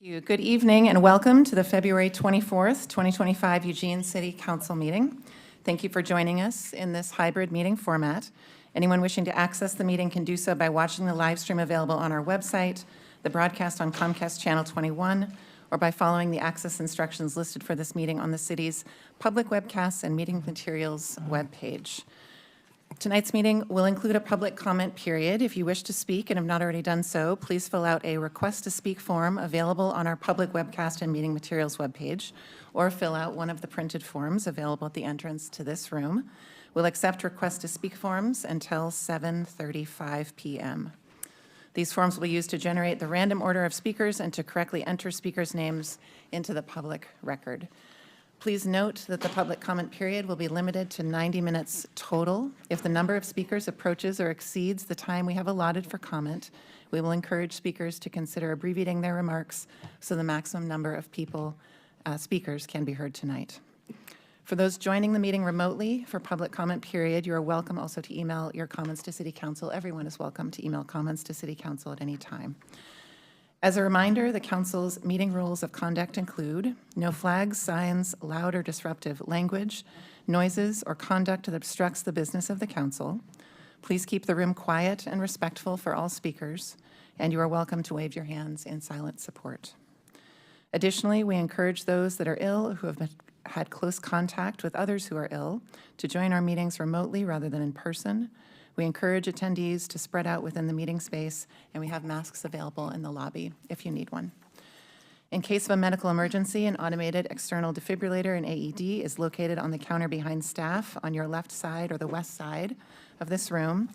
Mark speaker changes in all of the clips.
Speaker 1: Good evening and welcome to the February 24th, 2025 Eugene City Council meeting. Thank you for joining us in this hybrid meeting format. Anyone wishing to access the meeting can do so by watching the live stream available on our website, the broadcast on Comcast Channel 21, or by following the access instructions listed for this meeting on the city's public webcasts and meeting materials webpage. Tonight's meeting will include a public comment period. If you wish to speak and have not already done so, please fill out a request to speak form available on our public webcast and meeting materials webpage, or fill out one of the printed forms available at the entrance to this room. We'll accept request to speak forms until 7:35 p.m. These forms will be used to generate the random order of speakers and to correctly enter speakers' names into the public record. Please note that the public comment period will be limited to 90 minutes total. If the number of speakers approaches or exceeds the time we have allotted for comment, we will encourage speakers to consider abbreviating their remarks so the maximum number of speakers can be heard tonight. For those joining the meeting remotely for public comment period, you are welcome also to email your comments to City Council. Everyone is welcome to email comments to City Council at any time. As a reminder, the Council's meeting rules of conduct include no flags, signs, loud or disruptive language, noises, or conduct that obstructs the business of the Council. Please keep the room quiet and respectful for all speakers, and you are welcome to wave your hands in silent support. Additionally, we encourage those that are ill who have had close contact with others who are ill to join our meetings remotely rather than in person. We encourage attendees to spread out within the meeting space, and we have masks available in the lobby if you need one. In case of a medical emergency, an automated external defibrillator, an AED, is located on the counter behind staff on your left side or the west side of this room.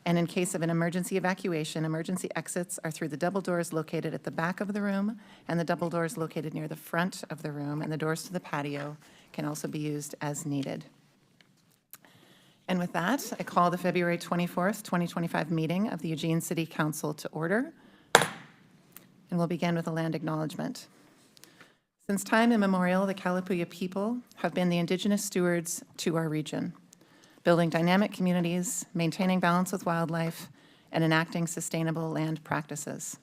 Speaker 1: And in case of an emergency evacuation, emergency exits are through the double doors located at the back of the room and the double doors located near the front of the room, and the doors to the patio can also be used as needed. And with that, I call the February 24th, 2025 meeting of the Eugene City Council to order. And we'll begin with a land acknowledgement. Since time immemorial, the Kalapuya people have been the indigenous stewards to our region, building dynamic communities, maintaining balance with wildlife, and enacting sustainable land practices.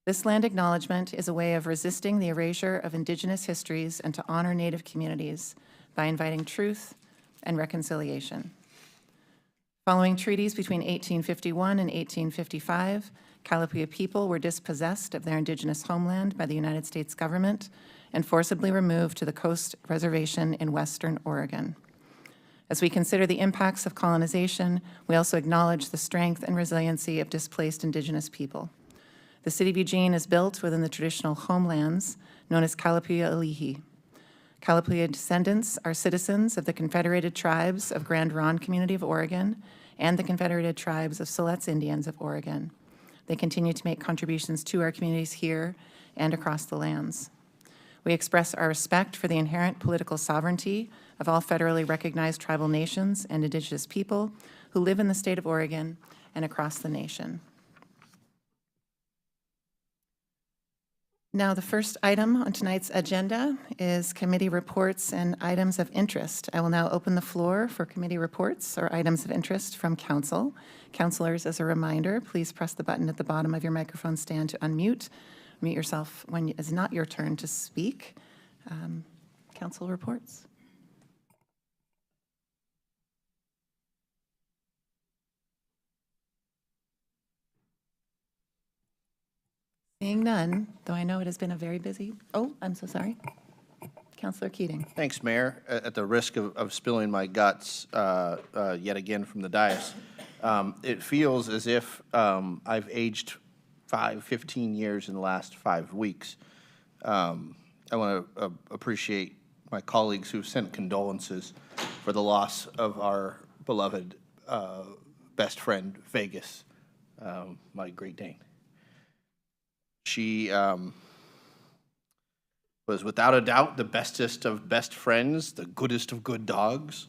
Speaker 1: This land acknowledgement is a way of resisting the erasure of indigenous histories and to honor Native communities by inviting truth and reconciliation. Following treaties between 1851 and 1855, Kalapuya people were dispossessed of their indigenous homeland by the United States government and forcibly removed to the Coast Reservation in Western Oregon. As we consider the impacts of colonization, we also acknowledge the strength and resiliency of displaced indigenous people. The city of Eugene is built within the traditional homelands known as Kalapuya Alihi. Kalapuya descendants are citizens of the Confederated Tribes of Grand Ronde Community of Oregon and the Confederated Tribes of Siletz Indians of Oregon. They continue to make contributions to our communities here and across the lands. We express our respect for the inherent political sovereignty of all federally recognized tribal nations and indigenous people who live in the state of Oregon and across the nation. Now, the first item on tonight's agenda is committee reports and items of interest. I will now open the floor for committee reports or items of interest from council. Councilors, as a reminder, please press the button at the bottom of your microphone stand to unmute. Mute yourself when it is not your turn to speak. Council reports. Seeing none, though I know it has been a very busy, I'm so sorry. Councilor Keating.
Speaker 2: Thanks, Mayor. At the risk of spilling my guts yet again from the dais, it feels as if I've aged 15 years in the last 5 weeks. I want to appreciate my colleagues who've sent condolences for the loss of our beloved best friend, Vegas, my Great Dane. She was without a doubt the bestest of best friends, the goodest of good dogs,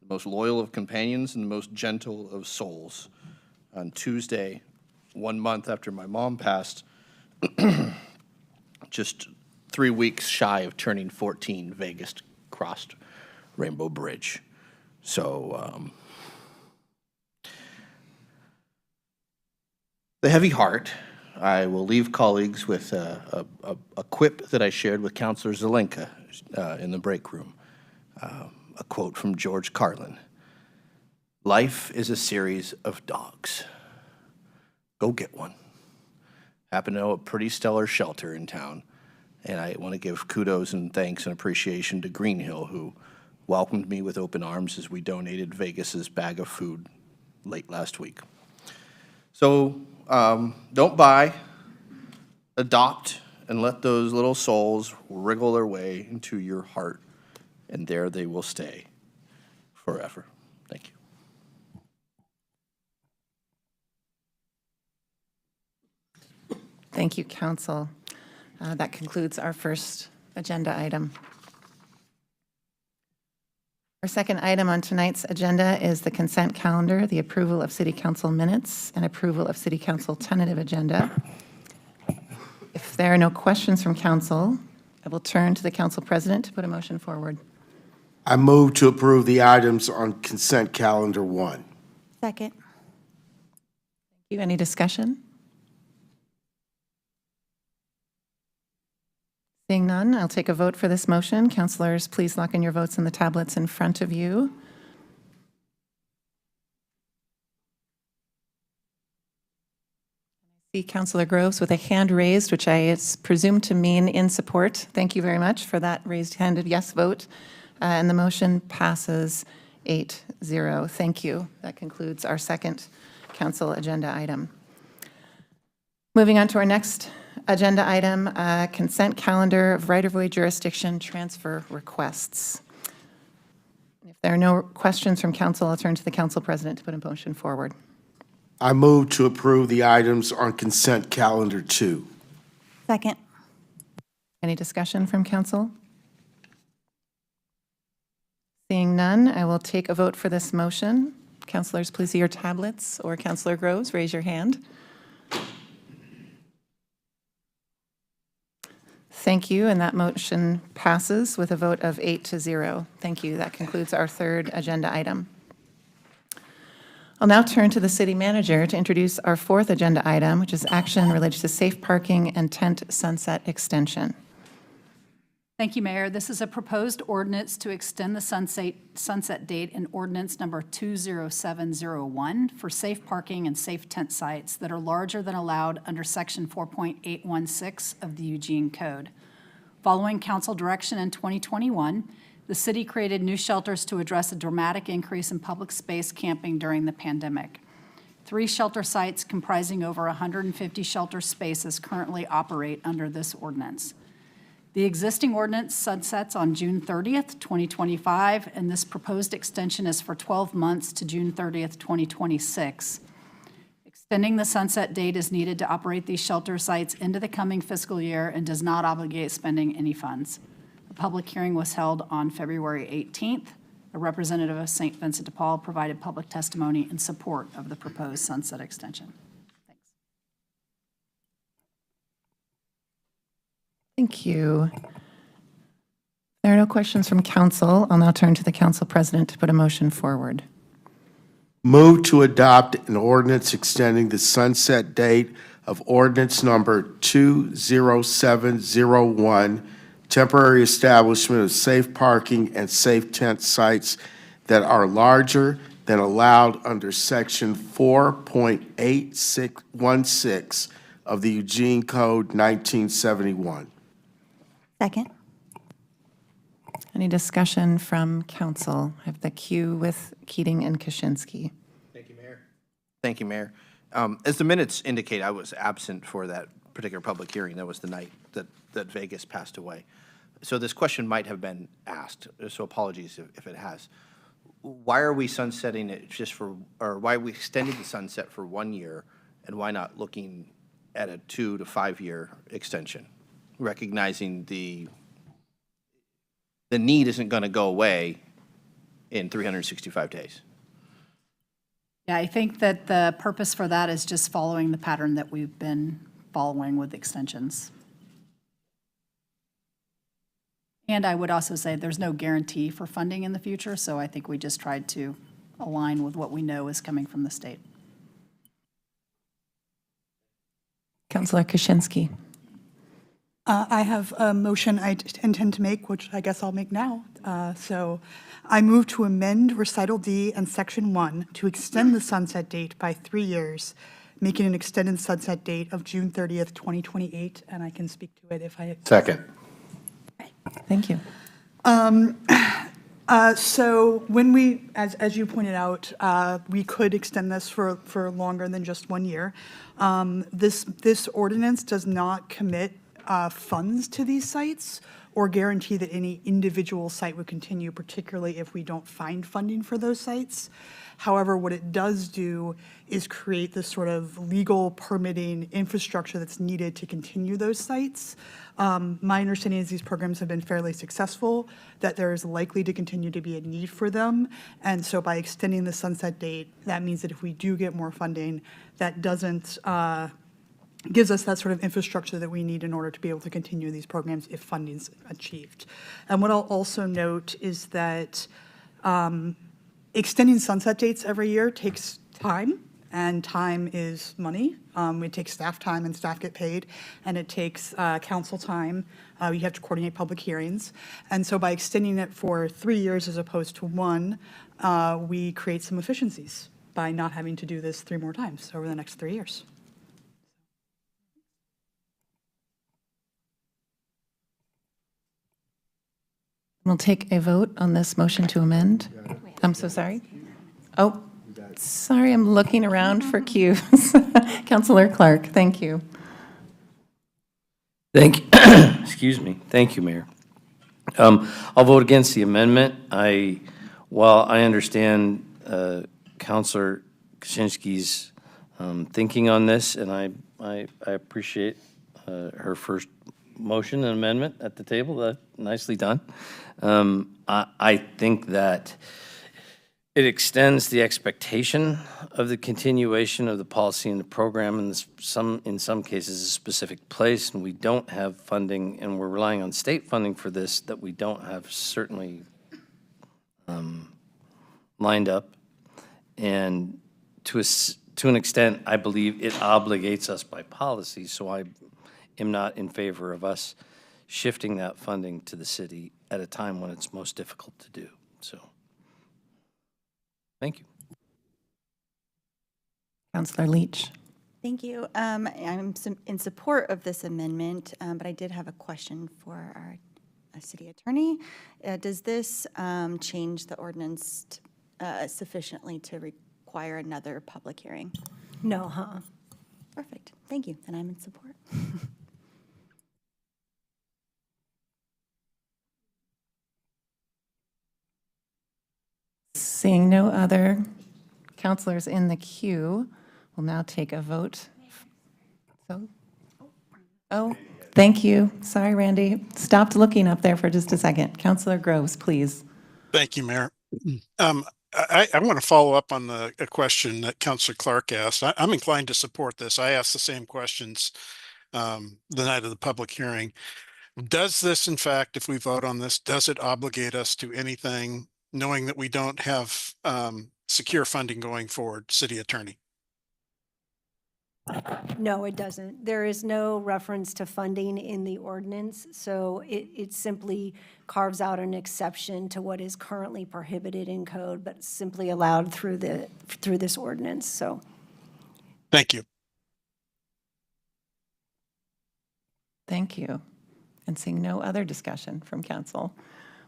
Speaker 2: the most loyal of companions, and the most gentle of souls. On Tuesday, 1 month after my mom passed, just 3 weeks shy of turning 14, Vegas crossed Rainbow Bridge. So the heavy heart I will leave colleagues with a quip that I shared with Councilor Zelenka in the break room. A quote from George Carlin. Life is a series of dogs. Go get one. Happen to know a pretty stellar shelter in town, and I want to give kudos and thanks and appreciation to Greenhill, who welcomed me with open arms as we donated Vegas's bag of food late last week. So don't buy, adopt, and let those little souls wriggle their way into your heart, and there they will stay forever. Thank you.
Speaker 1: Thank you, Council. That concludes our first agenda item. Our second item on tonight's agenda is the consent calendar, the approval of City Council minutes, and approval of City Council tentative agenda. If there are no questions from Council, I will turn to the Council President to put a motion forward.
Speaker 3: I move to approve the items on consent calendar 1.
Speaker 4: Second.
Speaker 1: Thank you. Any discussion? Seeing none, I'll take a vote for this motion. Councilors, please lock in your votes in the tablets in front of you. I see Councilor Groves with a hand raised, which I presume to mean in support. Thank you very much for that raised-handed yes vote. And the motion passes 8-0. Thank you. That concludes our second council agenda item. Moving on to our next agenda item, consent calendar of right-of-way jurisdiction transfer requests. If there are no questions from council, I'll turn to the council president to put a motion forward.
Speaker 3: I move to approve the items on consent calendar 2.
Speaker 4: Second.
Speaker 1: Any discussion from council? Seeing none, I will take a vote for this motion. Councilors, please see your tablets, or Councilor Groves, raise your hand. Thank you, and that motion passes with a vote of 8-0. Thank you. That concludes our third agenda item. I'll now turn to the city manager to introduce our fourth agenda item, which is action related to safe parking and tent sunset extension.
Speaker 5: Thank you, Mayor. This is a proposed ordinance to extend the sunset date in ordinance number 20701 for safe parking and safe tent sites that are larger than allowed under section 4.816 of the Eugene Code. Following council direction in 2021, the city created new shelters to address a dramatic increase in public space camping during the pandemic. 3 shelter sites comprising over 150 shelter spaces currently operate under this ordinance. The existing ordinance sunsets on June 30th, 2025, and this proposed extension is for 12 months to June 30th, 2026. Extending the sunset date is needed to operate these shelter sites into the coming fiscal year and does not obligate spending any funds. A public hearing was held on February 18th. A representative of St. Vincent de Paul provided public testimony in support of the proposed sunset extension.
Speaker 1: Thank you. If there are no questions from council, I'll now turn to the council president to put a motion forward.
Speaker 3: Move to adopt an ordinance extending the sunset date of ordinance number 20701, temporary establishment of safe parking and safe tent sites that are larger than allowed under section 4.816 of the Eugene Code 1971.
Speaker 4: Second.
Speaker 1: Any discussion from council? I have the queue with Keating and Kaczynski.
Speaker 2: Thank you, Mayor. Thank you, Mayor. As the minutes indicate, I was absent for that particular public hearing. That was the night that Vegas passed away. So this question might have been asked, so apologies if it has. Why are we sunsetting it or why are we extending the sunset for 1 year, and why not looking at a 2 to 5 year extension? Recognizing the need isn't going to go away in 365 days.
Speaker 5: Yeah, I think that the purpose for that is just following the pattern that we've been following with extensions. And I would also say there's no guarantee for funding in the future, so I think we just tried to align with what we know is coming from the state.
Speaker 1: Counselor Kaczynski.
Speaker 6: I have a motion I intend to make, which I guess I'll make now. So I move to amend Recital D and Section 1 to extend the sunset date by 3 years, making an extended sunset date of June 30th, 2028, and I can speak to it if I...
Speaker 3: Second.
Speaker 1: Thank you.
Speaker 6: So when we, as you pointed out, we could extend this for longer than just 1 year. This ordinance does not commit funds to these sites or guarantee that any individual site would continue, particularly if we don't find funding for those sites. However, what it does do is create this sort of legal permitting infrastructure that's needed to continue those sites. My understanding is these programs have been fairly successful, that there is likely to continue to be a need for them. And so by extending the sunset date, that means that if we do get more funding, that doesn't, gives us that sort of infrastructure that we need in order to be able to continue these programs if funding's achieved. And what I'll also note is that extending sunset dates every year takes time, and time is money. It takes staff time, and staff get paid, and it takes council time. You have to coordinate public hearings. And so by extending it for 3 years as opposed to 1, we create some efficiencies by not having to do this 3 more times over the next 3 years.
Speaker 1: We'll take a vote on this motion to amend. I'm so sorry. Oh, sorry, I'm looking around for cues. Counselor Clark, thank you.
Speaker 7: Thank you. Excuse me. Thank you, Mayor. I'll vote against the amendment. While I understand Counselor Kaczynski's thinking on this, and I appreciate her first motion and amendment at the table. Nicely done. I think that it extends the expectation of the continuation of the policy and the program in some cases a specific place, and we don't have funding, and we're relying on state funding for this that we don't have certainly lined up. And to an extent, I believe it obligates us by policy, so I am not in favor of us shifting that funding to the city at a time when it's most difficult to do. So, thank you.
Speaker 1: Counselor Leach.
Speaker 4: Thank you. I'm in support of this amendment, but I did have a question for our city attorney. Does this change the ordinance sufficiently to require another public hearing?
Speaker 8: No,
Speaker 4: Perfect. Thank you. Then I'm in support.
Speaker 1: Seeing no other counselors in the queue, we'll now take a vote. Oh, thank you. Sorry, Randy. Stopped looking up there for just a second. Counselor Groves, please.
Speaker 9: Thank you, Mayor. I want to follow up on a question that Councilor Clark asked. I'm inclined to support this. I asked the same questions the night of the public hearing. Does this, in fact, if we vote on this, does it obligate us to anything, knowing that we don't have secure funding going forward, City Attorney?
Speaker 8: no, it doesn't. There is no reference to funding in the ordinance, so it simply carves out an exception to what is currently prohibited in code, but simply allowed through this ordinance, so.
Speaker 9: Thank you.
Speaker 1: Thank you. And seeing no other discussion from council,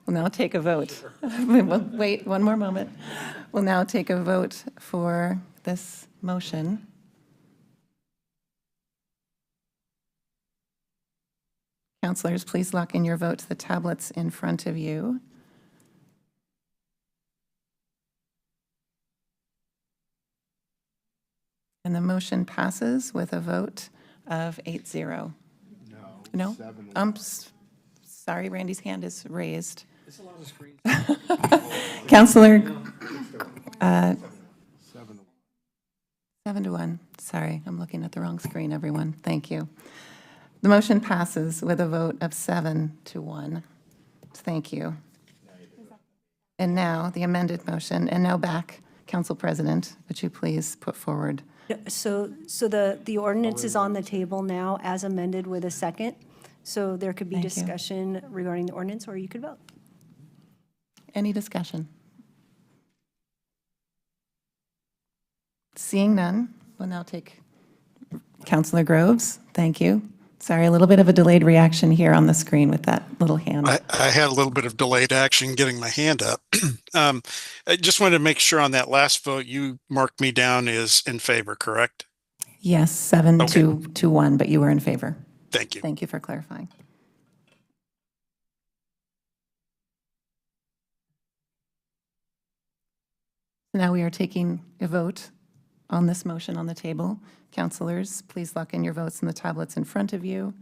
Speaker 1: we'll now take a vote. Wait, one more moment. We'll now take a vote for this motion. Councilors, please lock in your vote to the tablets in front of you. And the motion passes with a vote of 8-0. No? Sorry, Randy's hand is raised. It's a lot of screens. Counselor, 7-1. Sorry, I'm looking at the wrong screen, everyone. Thank you. The motion passes with a vote of 7-1. Thank you. And now the amended motion. And now back, Council President, would you please put forward
Speaker 8: So the ordinance is on the table now as amended with a second. So there could be
Speaker 1: Thank you.
Speaker 8: discussion regarding the ordinance, or you could vote.
Speaker 1: Any discussion? Seeing none, we'll now take Councilor Groves. Thank you. Sorry, a little bit of a delayed reaction here on the screen with that little hand.
Speaker 9: I had a little bit of delayed action getting my hand up. I just wanted to make sure on that last vote, you marked me down as in favor, correct?
Speaker 1: Yes, 7
Speaker 9: Okay.
Speaker 1: to 1, but you were in favor.
Speaker 9: Thank you.
Speaker 1: Thank you for clarifying. Now we are taking a vote on this motion on the table. Councilors, please lock in your votes in the tablets in front of you.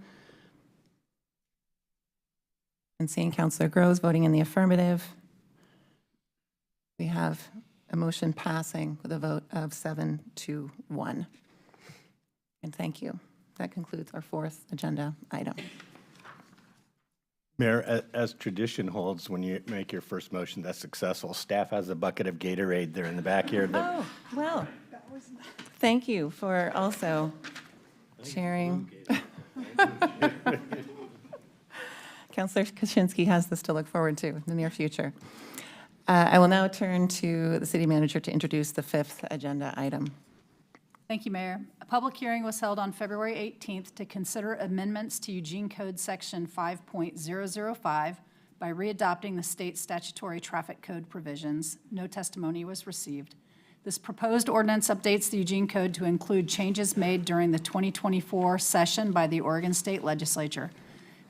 Speaker 1: And seeing Councilor Groves voting in the affirmative, we have a motion passing with a vote of 7 to 1. And thank you. That concludes our fourth agenda item.
Speaker 10: Mayor, as tradition holds, when you make your first motion that's successful, staff has a bucket of Gatorade there in the back here.
Speaker 1: Oh, well, thank you for also sharing. Councilor Kaczynski has this to look forward to in the near future. I will now turn to the city manager to introduce the fifth agenda item.
Speaker 5: Thank you, Mayor. A public hearing was held on February 18th to consider amendments to Eugene Code Section 5.005 by readopting the state statutory traffic code provisions. No testimony was received. This proposed ordinance updates the Eugene Code to include changes made during the 2024 session by the Oregon State Legislature.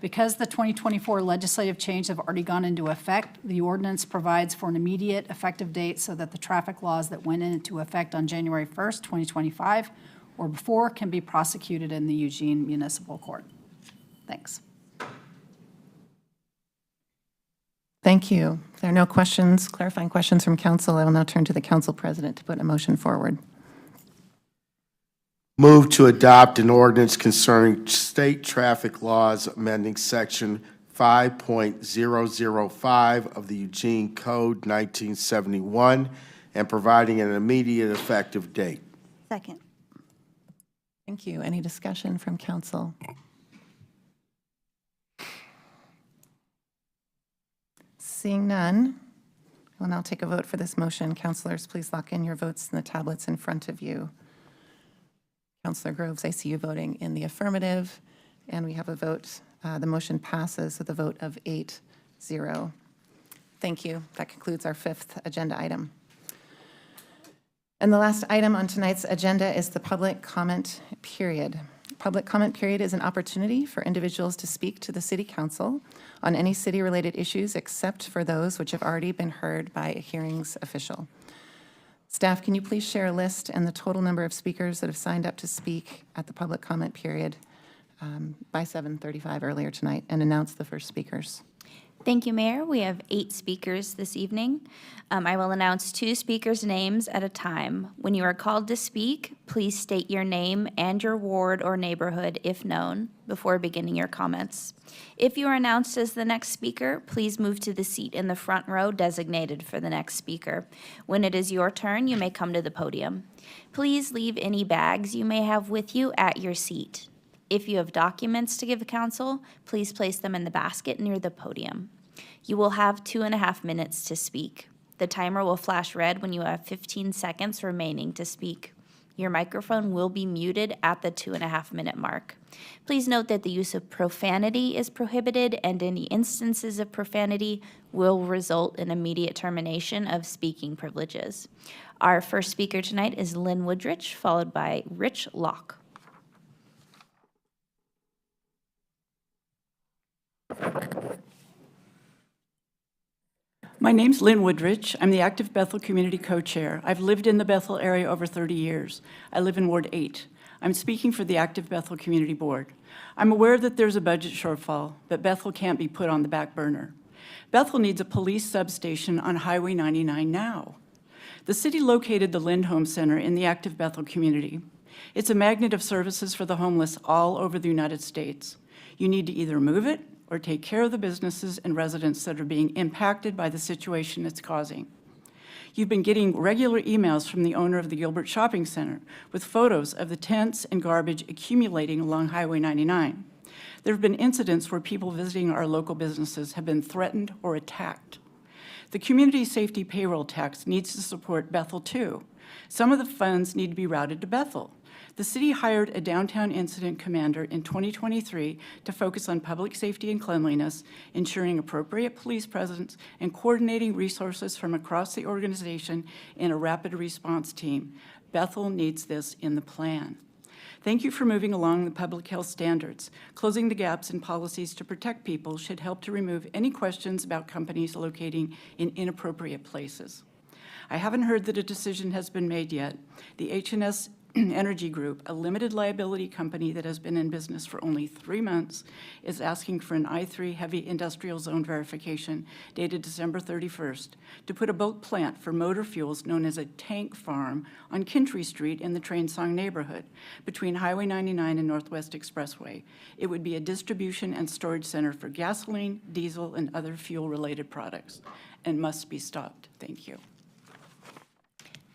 Speaker 5: Because the 2024 legislative change have already gone into effect, the ordinance provides for an immediate effective date so that the traffic laws that went into effect on January 1st, 2025 or before can be prosecuted in the Eugene Municipal Court. Thanks.
Speaker 1: Thank you. If there are no questions, clarifying questions from council, I will now turn to the council president to put a motion forward.
Speaker 3: Move to adopt an ordinance concerning state traffic laws amending section 5.005 of the Eugene Code 1971 and providing an immediate effective date.
Speaker 4: Second.
Speaker 1: Thank you. Any discussion from council? Seeing none, I will now take a vote for this motion. Councilors, please lock in your votes in the tablets in front of you. Councilor Groves, I see you voting in the affirmative, and we have a vote. The motion passes with a vote of 8-0. Thank you. That concludes our fifth agenda item. And the last item on tonight's agenda is the public comment period. Public comment period is an opportunity for individuals to speak to the City Council on any city-related issues except for those which have already been heard by a hearings official. Staff, can you please share a list and the total number of speakers that have signed up to speak at the public comment period by 7:35 earlier tonight and announce the first speakers?
Speaker 11: Thank you, Mayor. We have 8 speakers this evening. I will announce 2 speakers' names at a time. When you are called to speak, please state your name and your ward or neighborhood, if known, before beginning your comments. If you are announced as the next speaker, please move to the seat in the front row designated for the next speaker. When it is your turn, you may come to the podium. Please leave any bags you may have with you at your seat. If you have documents to give council, please place them in the basket near the podium. You will have 2.5 minutes to speak. The timer will flash red when you have 15 seconds remaining to speak. Your microphone will be muted at the 2.5-minute mark. Please note that the use of profanity is prohibited, and any instances of profanity will result in immediate termination of speaking privileges. Our first speaker tonight is Lynn Woodrich, followed by Rich Locke.
Speaker 12: My name's Lynn Woodrich. I'm the Active Bethel Community Co-Chair. I've lived in the Bethel area over 30 years. I live in Ward 8. I'm speaking for the Active Bethel Community Board. I'm aware that there's a budget shortfall, but Bethel can't be put on the back burner. Bethel needs a police substation on Highway 99 now. The city located the Lindholm Center in the Active Bethel community. It's a magnet of services for the homeless all over the United States. You need to either move it or take care of the businesses and residents that are being impacted by the situation it's causing. You've been getting regular emails from the owner of the Gilbert Shopping Center with photos of the tents and garbage accumulating along Highway 99. There have been incidents where people visiting our local businesses have been threatened or attacked. The community safety payroll tax needs to support Bethel too. Some of the funds need to be routed to Bethel. The city hired a downtown incident commander in 2023 to focus on public safety and cleanliness, ensuring appropriate police presence, and coordinating resources from across the organization in a rapid response team. Bethel needs this in the plan. Thank you for moving along the public health standards. Closing the gaps in policies to protect people should help to remove any questions about companies locating in inappropriate places. I haven't heard that a decision has been made yet. The H&S Energy Group, a limited liability company that has been in business for only 3 months, is asking for an I-3 heavy industrial zone verification dated December 31st to put a bulk plant for motor fuels known as a tank farm on Kintry Street in the Train Song neighborhood between Highway 99 and Northwest Expressway. It would be a distribution and storage center for gasoline, diesel, and other fuel-related products and must be stopped. Thank you.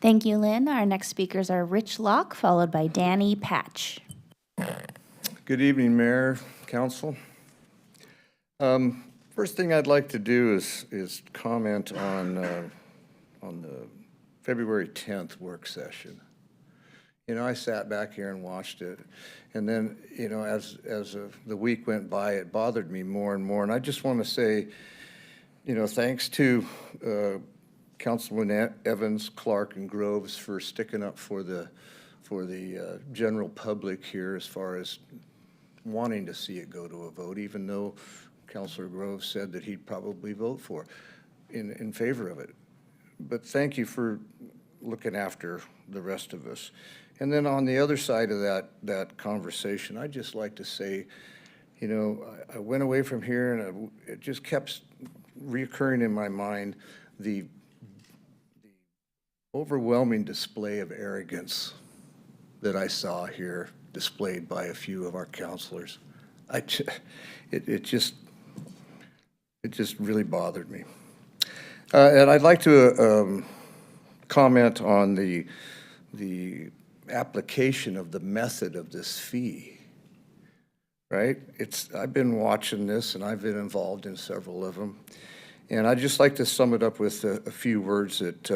Speaker 11: Thank you, Lynn. Our next speakers are Rich Locke, followed by Danny Patch.
Speaker 13: Good evening, Mayor, Council. First thing I'd like to do is comment on the February 10th work session. You know, I sat back here and watched it, and then, you know, as the week went by, it bothered me more and more. And I just want to say, you know, thanks to Councilman Evans, Clark, and Groves for sticking up for the general public here as far as wanting to see it go to a vote, even though Councilor Groves said that he'd probably vote in favor of it. But thank you for looking after the rest of us. And then on the other side of that conversation, I'd just like to say, you know, I went away from here and it just kept reoccurring in my mind, the overwhelming display of arrogance that I saw here displayed by a few of our counselors. It just really bothered me. And I'd like to comment on the application of the method of this fee, right? I've been watching this and I've been involved in several of them. And I'd just like to sum it up with a few words that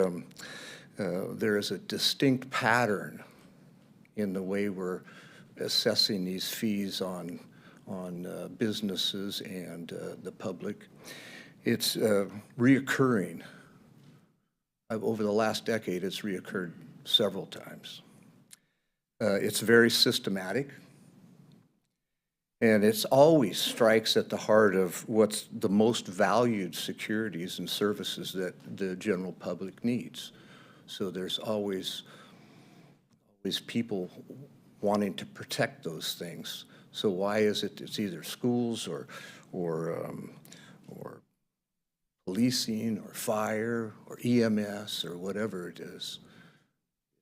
Speaker 13: there is a distinct pattern in the way we're assessing these fees on businesses and the public. It's reoccurring. Over the last decade, it's reoccurred several times. It's very systematic, and it's always strikes at the heart of what's the most valued securities and services that the general public needs. So there's always people wanting to protect those things. So why is it it's either schools or policing or fire or EMS or whatever it is?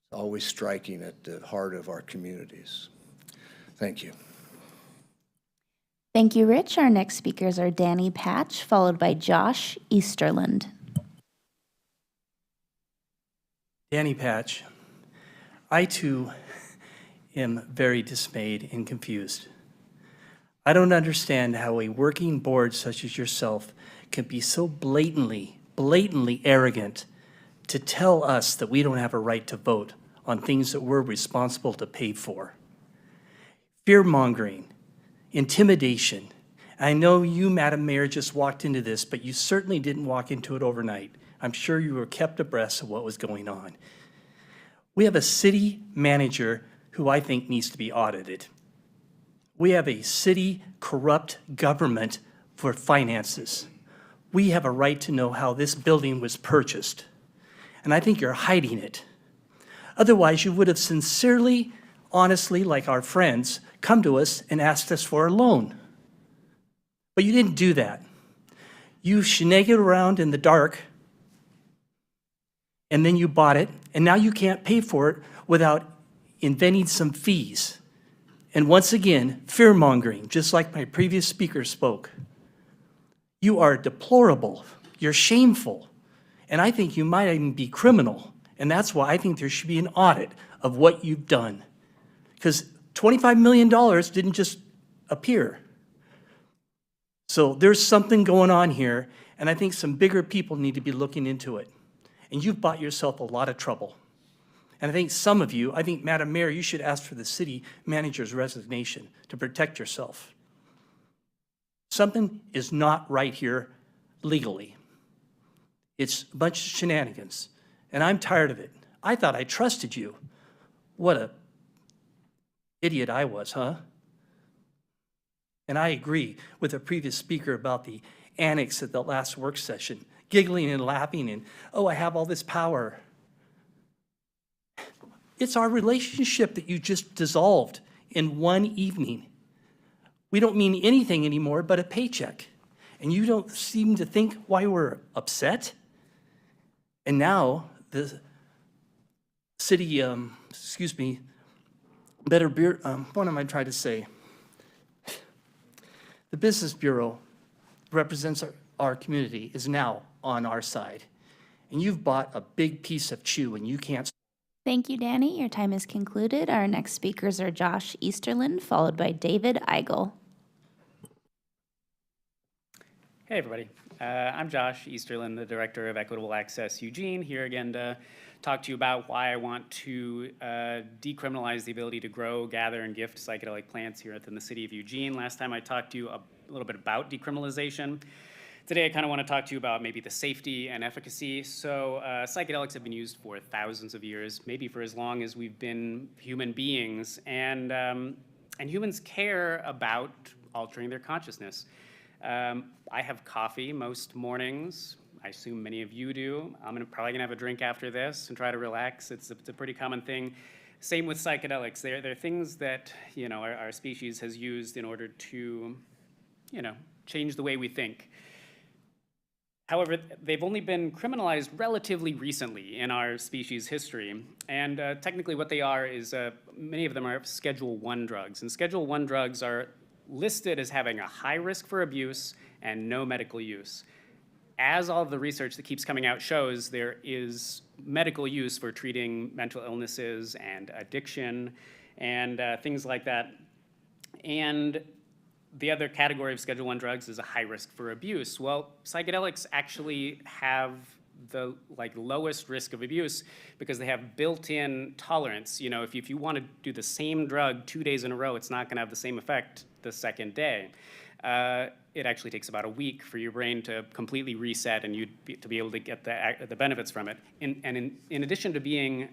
Speaker 13: It's always striking at the heart of our communities. Thank you.
Speaker 11: Thank you, Rich. Our next speakers are Danny Patch, followed by Josh Easterland.
Speaker 14: Danny Patch, I too am very dismayed and confused. I don't understand how a working board such as yourself can be so blatantly arrogant to tell us that we don't have a right to vote on things that we're responsible to pay for. Fear-mongering, intimidation. I know you, Madam Mayor, just walked into this, but you certainly didn't walk into it overnight. I'm sure you were kept abreast of what was going on. We have a city manager who I think needs to be audited. We have a city corrupt government for finances. We have a right to know how this building was purchased. And I think you're hiding it. Otherwise, you would have sincerely, honestly, like our friends, come to us and asked us for a loan. But you didn't do that. You shenanigans around in the dark, and then you bought it, and now you can't pay for it without inventing some fees. And once again, fear-mongering, just like my previous speaker spoke. You are deplorable. You're shameful. And I think you might even be criminal. And that's why I think there should be an audit of what you've done. Because $25 million didn't just appear. So there's something going on here, and I think some bigger people need to be looking into it. And you've bought yourself a lot of trouble. And I think some of you, I think, Madam Mayor, you should ask for the city manager's resignation to protect yourself. Something is not right here legally. It's a bunch of shenanigans, and I'm tired of it. I thought I trusted you. What a idiot I was, huh? And I agree with the previous speaker about the annex at the last work session, giggling and laughing and, oh, I have all this power. It's our relationship that you just dissolved in one evening. We don't mean anything anymore but a paycheck. And you don't seem to think why we're upset? And now the city, what am I trying to say? The Business Bureau represents our community, is now on our side. And you've bought a big piece of chew and you can't.
Speaker 11: Thank you, Danny. Your time is concluded. Our next speakers are Josh Easterland, followed by David Eigel.
Speaker 15: Hey, everybody. I'm Josh Easterland, the Director of Equitable Access Eugene, here again to talk to you about why I want to decriminalize the ability to grow, gather, and gift psychedelic plants here within the city of Eugene. Last time I talked to you a little bit about decriminalization. Today I kind of want to talk to you about maybe the safety and efficacy. So psychedelics have been used for thousands of years, maybe for as long as we've been human beings, and humans care about altering their consciousness. I have coffee most mornings. I assume many of you do. I'm probably gonna have a drink after this and try to relax. It's a pretty common thing. Same with psychedelics. They're things that, you know, our species has used in order to, you know, change the way we think. However, they've only been criminalized relatively recently in our species history. And technically what they are is, many of them are Schedule I drugs. And Schedule I drugs are listed as having a high risk for abuse and no medical use. As all of the research that keeps coming out shows, there is medical use for treating mental illnesses and addiction and things like that. And the other category of Schedule I drugs is a high risk for abuse. Well, psychedelics actually have the lowest risk of abuse because they have built-in tolerance. You know, if you want to do the same drug 2 days in a row, it's not going to have the same effect the second day. It actually takes about a week for your brain to completely reset and to be able to get the benefits from it. In addition to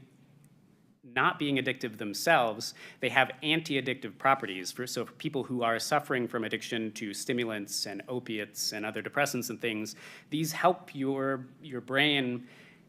Speaker 15: not being addictive themselves, they have anti-addictive properties. So for people who are suffering from addiction to stimulants and opiates and other depressants and things, these help your brain,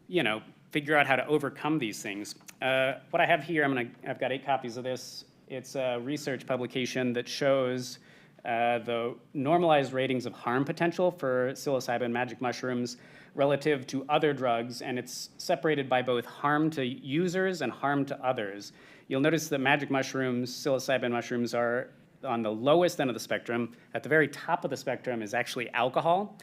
Speaker 15: you know, figure out how to overcome these things. What I have here, I've got 8 copies of this. It's a research publication that shows the normalized ratings of harm potential for psilocybin magic mushrooms relative to other drugs, and it's separated by both harm to users and harm to others. You'll notice that magic mushrooms, psilocybin mushrooms, are on the lowest end of the spectrum. At the very top of the spectrum is actually alcohol,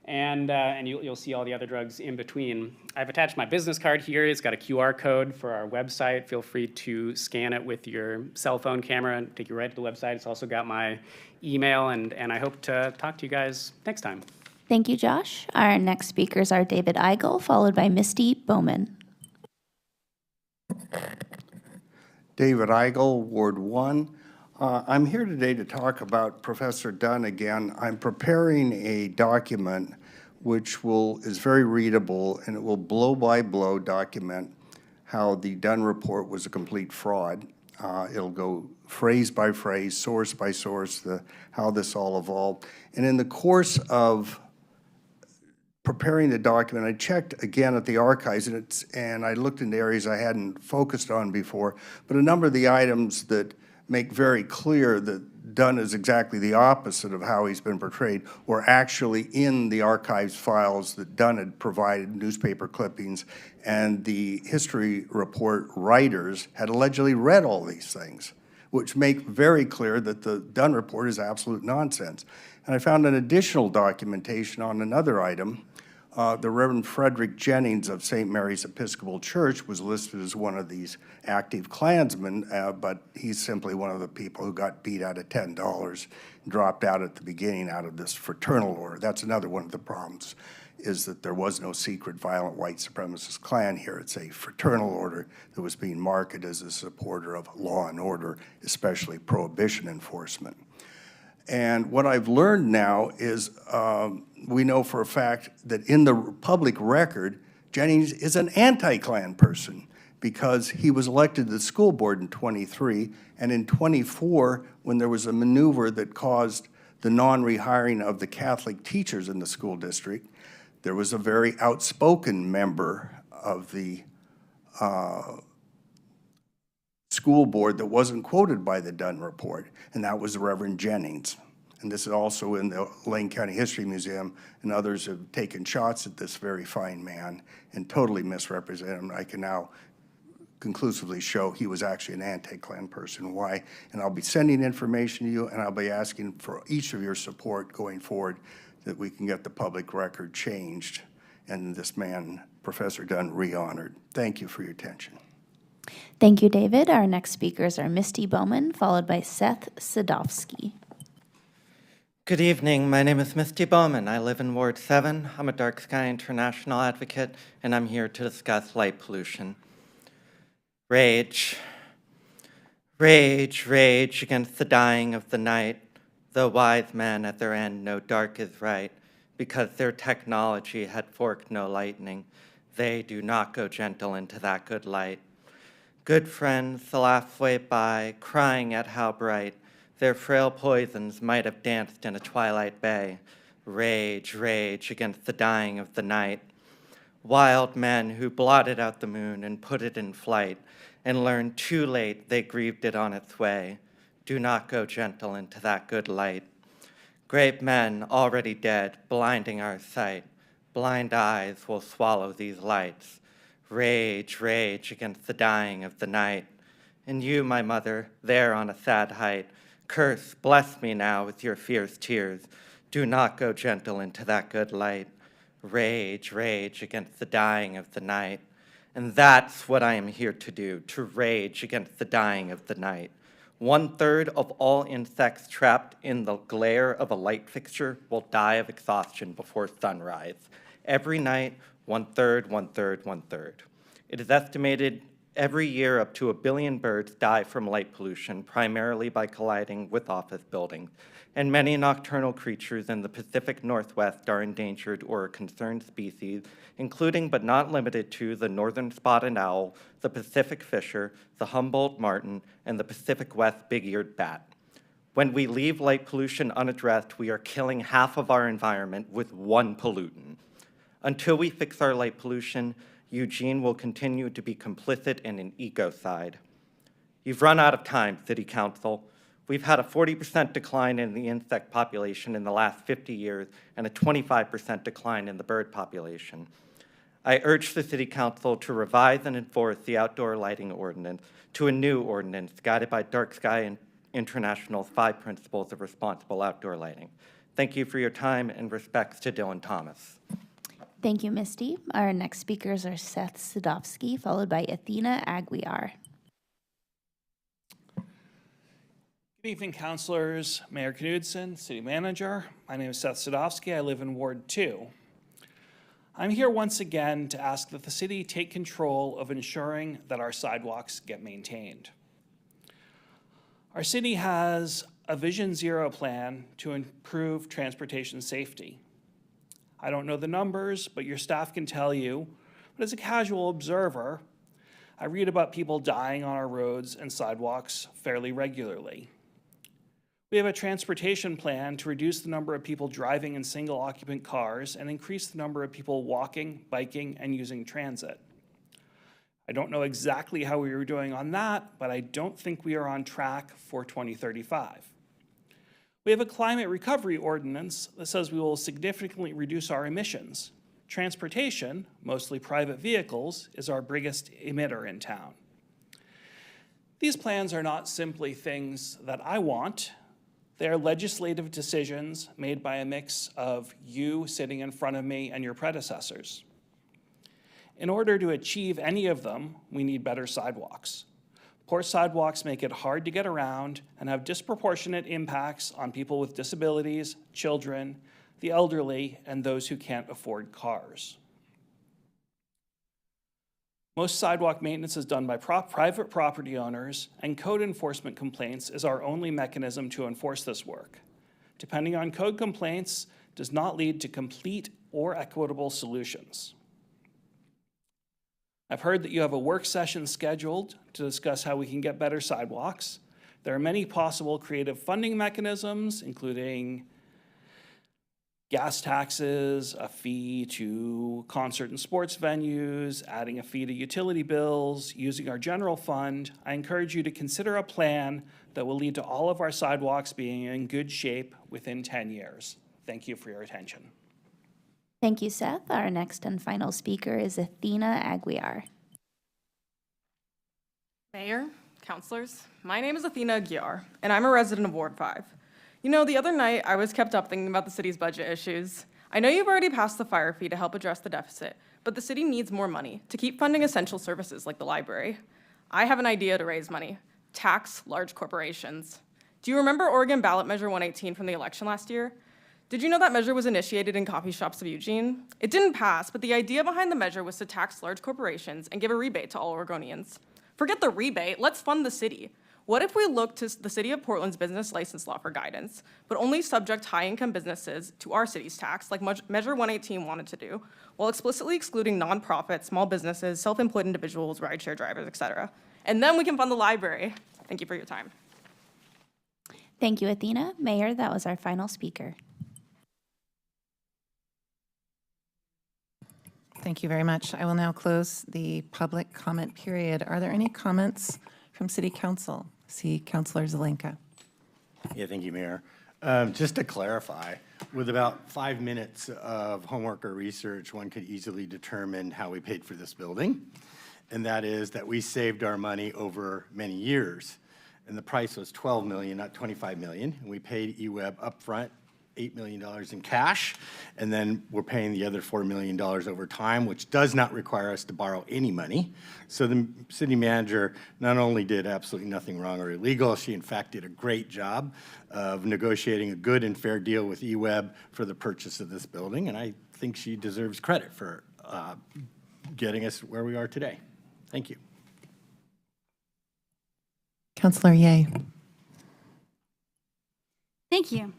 Speaker 15: and you'll see all the other drugs in between. I've attached my business card here. It's got a QR code for our website. Feel free to scan it with your cell phone camera and take you right to the website. It's also got my email, and I hope to talk to you guys next time.
Speaker 11: Thank you, Josh. Our next speakers are David Eigel, followed by Misty Bowman.
Speaker 13: David Eigel, Ward 1. I'm here today to talk about Professor Dunn again. I'm preparing a document which is very readable, and it will blow-by-blow document how the Dunn report was a complete fraud. It'll go phrase by phrase, source by source, how this all evolved. And in the course of preparing the document, I checked again at the archives, and I looked into areas I hadn't focused on before, but a number of the items that make very clear that Dunn is exactly the opposite of how he's been portrayed were actually in the archives files that Dunn had provided, newspaper clippings, and the history report writers had allegedly read all these things, which make very clear that the Dunn report is absolute nonsense. And I found an additional documentation on another item,
Speaker 3: The Reverend Frederick Jennings of St. Mary's Episcopal Church was listed as one of these active Klansmen, but he's simply one of the people who got beat out of $10, dropped out at the beginning out of this fraternal order. That's another one of the problems, is that there was no secret violent white supremacist Klan here. It's a fraternal order that was being marketed as a supporter of law and order, especially prohibition enforcement. And what I've learned now is we know for a fact that in the public record, Jennings is an anti-Klan person because he was elected to the school board in '23, and in '24, when there was a maneuver that caused the non-rehiring of the Catholic teachers in the school district, there was a very outspoken member of the school board that wasn't quoted by the Dunn report, and that was the Reverend Jennings. And this is also in the Lane County History Museum, and others have taken shots at this very fine man and totally misrepresented him. I can now conclusively show he was actually an anti-Klan person. Why? And I'll be sending information to you, and I'll be asking for each of your support going forward that we can get the public record changed and this man, Professor Dunn, re-honored. Thank you for your attention.
Speaker 11: Thank you, David. Our next speakers are Misty Bowman, followed by Seth Sadovsky.
Speaker 16: Good evening. My name is Misty Bowman. I live in Ward 7. I'm a Dark Sky International advocate, and I'm here to discuss light pollution. Rage. Rage, rage against the dying of the night. The wise men at their end know dark is right, because their technology had forked no lightning. They do not go gentle into that good light. Good friends, the laugh way by, crying at how bright their frail poisons might have danced in a twilight bay. Rage, rage against the dying of the night. Wild men who blotted out the moon and put it in flight, and learned too late they grieved it on its way. Do not go gentle into that good light. Great men already dead, blinding our sight. Blind eyes will swallow these lights. Rage, rage against the dying of the night. And you, my mother, there on a sad height, curse, bless me now with your fierce tears. Do not go gentle into that good light. Rage, rage against the dying of the night. And that's what I am here to do, to rage against the dying of the night. 1/3 of all insects trapped in the glare of a light fixture will die of exhaustion before sunrise. Every night, 1/3, 1/3, 1/3. It is estimated every year up to 1 billion birds die from light pollution, primarily by colliding with office buildings. And many nocturnal creatures in the Pacific Northwest are endangered or a concerned species, including but not limited to the northern spotted owl, the Pacific fisher, the Humboldt martin, and the Pacific West big-eared bat. When we leave light pollution unaddressed, we are killing half of our environment with one pollutant. Until we fix our light pollution, Eugene will continue to be complicit in an ecocide. You've run out of time, City Council. We've had a 40% decline in the insect population in the last 50 years and a 25% decline in the bird population. I urge the City Council to revise and enforce the outdoor lighting ordinance to a new ordinance guided by Dark Sky International's 5 principles of responsible outdoor lighting. Thank you for your time and respects to Dylan Thomas.
Speaker 11: Thank you, Misty. Our next speakers are Seth Sadovsky, followed by Athena Aguiar.
Speaker 17: Good evening, councilors, Mayor Knudsen, City Manager. My name is Seth Sadovsky. I live in Ward 2. I'm here once again to ask that the city take control of ensuring that our sidewalks get maintained. Our city has a Vision Zero plan to improve transportation safety. I don't know the numbers, but your staff can tell you. But as a casual observer, I read about people dying on our roads and sidewalks fairly regularly. We have a transportation plan to reduce the number of people driving in single-occupant cars and increase the number of people walking, biking, and using transit. I don't know exactly how we are doing on that, but I don't think we are on track for 2035. We have a climate recovery ordinance that says we will significantly reduce our emissions. Transportation, mostly private vehicles, is our biggest emitter in town. These plans are not simply things that I want. They are legislative decisions made by a mix of you sitting in front of me and your predecessors. In order to achieve any of them, we need better sidewalks. Poor sidewalks make it hard to get around and have disproportionate impacts on people with disabilities, children, the elderly, and those who can't afford cars. Most sidewalk maintenance is done by private property owners, and code enforcement complaints is our only mechanism to enforce this work. Depending on code complaints does not lead to complete or equitable solutions. I've heard that you have a work session scheduled to discuss how we can get better sidewalks. There are many possible creative funding mechanisms, including gas taxes, a fee to concert and sports venues, adding a fee to utility bills, using our general fund. I encourage you to consider a plan that will lead to all of our sidewalks being in good shape within 10 years. Thank you for your attention.
Speaker 11: Thank you, Seth. Our next and final speaker is Athena Aguiar.
Speaker 18: Mayor, councilors, my name is Athena Aguiar, and I'm a resident of Ward 5. You know, the other night, I was kept up thinking about the city's budget issues. I know you've already passed the fire fee to help address the deficit, but the city needs more money to keep funding essential services like the library. I have an idea to raise money. Tax large corporations. Do you remember Oregon Ballot Measure 118 from the election last year? Did you know that measure was initiated in coffee shops of Eugene? It didn't pass, but the idea behind the measure was to tax large corporations and give a rebate to all Oregonians. Forget the rebate, let's fund the city. What if we look to the City of Portland's business license law for guidance, but only subject high-income businesses to our city's tax, like Measure 118 wanted to do, while explicitly excluding nonprofits, small businesses, self-employed individuals, rideshare drivers, etc. And then we can fund the library. Thank you for your time.
Speaker 11: Thank you, Athena. Mayor, that was our final speaker.
Speaker 1: Thank you very much. I will now close the public comment period. Are there any comments from City Council? See Councilor Zelenka.
Speaker 10: Yeah, thank you, Mayor. Just to clarify, with about 5 minutes of homework or research, one could easily determine how we paid for this building. And that is that we saved our money over many years. And the price was $12 million, not $25 million. And we paid eWeb upfront $8 million in cash, and then we're paying the other $4 million over time, which does not require us to borrow any money. So the city manager not only did absolutely nothing wrong or illegal, she in fact did a great job of negotiating a good and fair deal with eWeb for the purchase of this building, and I think she deserves credit for getting us where we are today. Thank you.
Speaker 1: Councilor Ye.
Speaker 19: Thank you.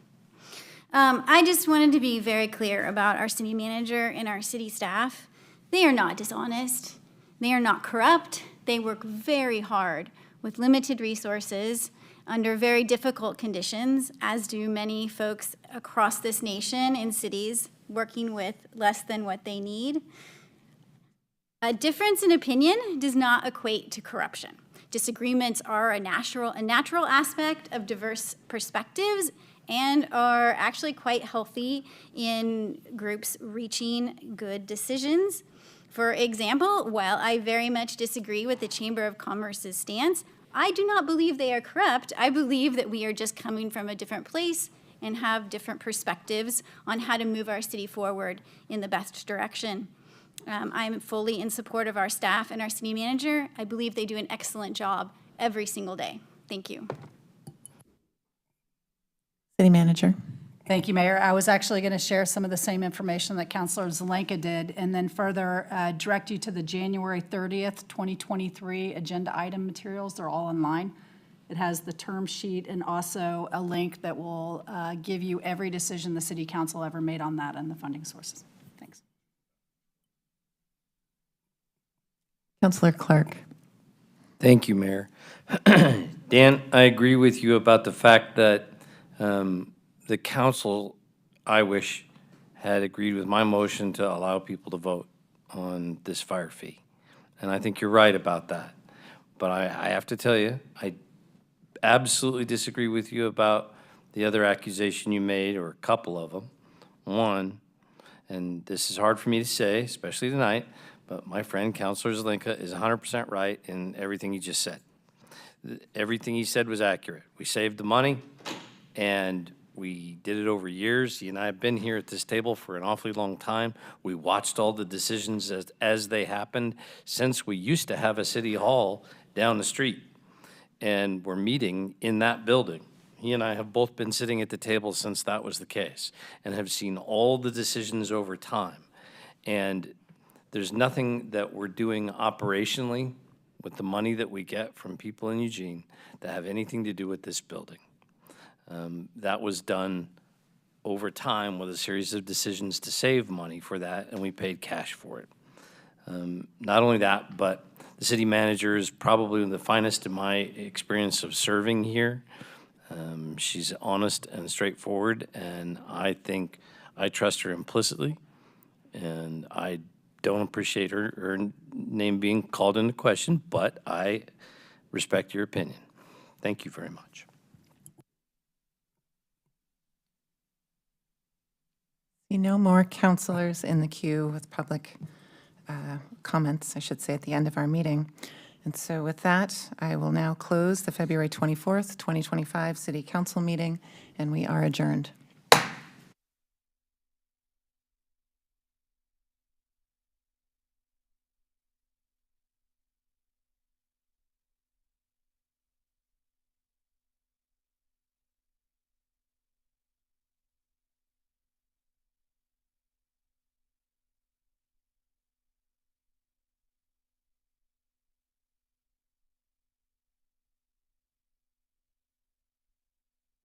Speaker 19: I just wanted to be very clear about our city manager and our city staff. They are not dishonest. They are not corrupt. They work very hard with limited resources under very difficult conditions, as do many folks across this nation in cities working with less than what they need. A difference in opinion does not equate to corruption. Disagreements are a natural aspect of diverse perspectives and are actually quite healthy in groups reaching good decisions. For example, while I very much disagree with the Chamber of Commerce's stance, I do not believe they are corrupt. I believe that we are just coming from a different place and have different perspectives on how to move our city forward in the best direction. I'm fully in support of our staff and our city manager. I believe they do an excellent job every single day. Thank you.
Speaker 1: City Manager.
Speaker 5: Thank you, Mayor. I was actually going to share some of the same information that Councilor Zelenka did, and then further direct you to the January 30th, 2023 agenda item materials. They're all online. It has the term sheet and also a link that will give you every decision the City Council ever made on that and the funding sources. Thanks.
Speaker 1: Councilor Clark.
Speaker 7: Thank you, Mayor. Dan, I agree with you about the fact that the council, I wish, had agreed with my motion to allow people to vote on this fire fee. And I think you're right about that. But I have to tell you, I absolutely disagree with you about the other accusation you made, or a couple of them. One, and this is hard for me to say, especially tonight, but my friend, Councilor Zelenka, is 100% right in everything he just said. Everything he said was accurate. We saved the money. And we did it over years. He and I have been here at this table for an awfully long time. We watched all the decisions as they happened since we used to have a city hall down the street. And we're meeting in that building. He and I have both been sitting at the table since that was the case and have seen all the decisions over time. And there's nothing that we're doing operationally with the money that we get from people in Eugene that have anything to do with this building. That was done over time with a series of decisions to save money for that, and we paid cash for it. Not only that, but the city manager is probably the finest in my experience of serving here. She's honest and straightforward, and I think I trust her implicitly, and I don't appreciate her name being called into question, but I respect your opinion. Thank you very much.
Speaker 1: No more counselors in the queue with public comments, I should say, at the end of our meeting. And so with that, I will now close the February 24th, 2025 City Council meeting, and we are adjourned.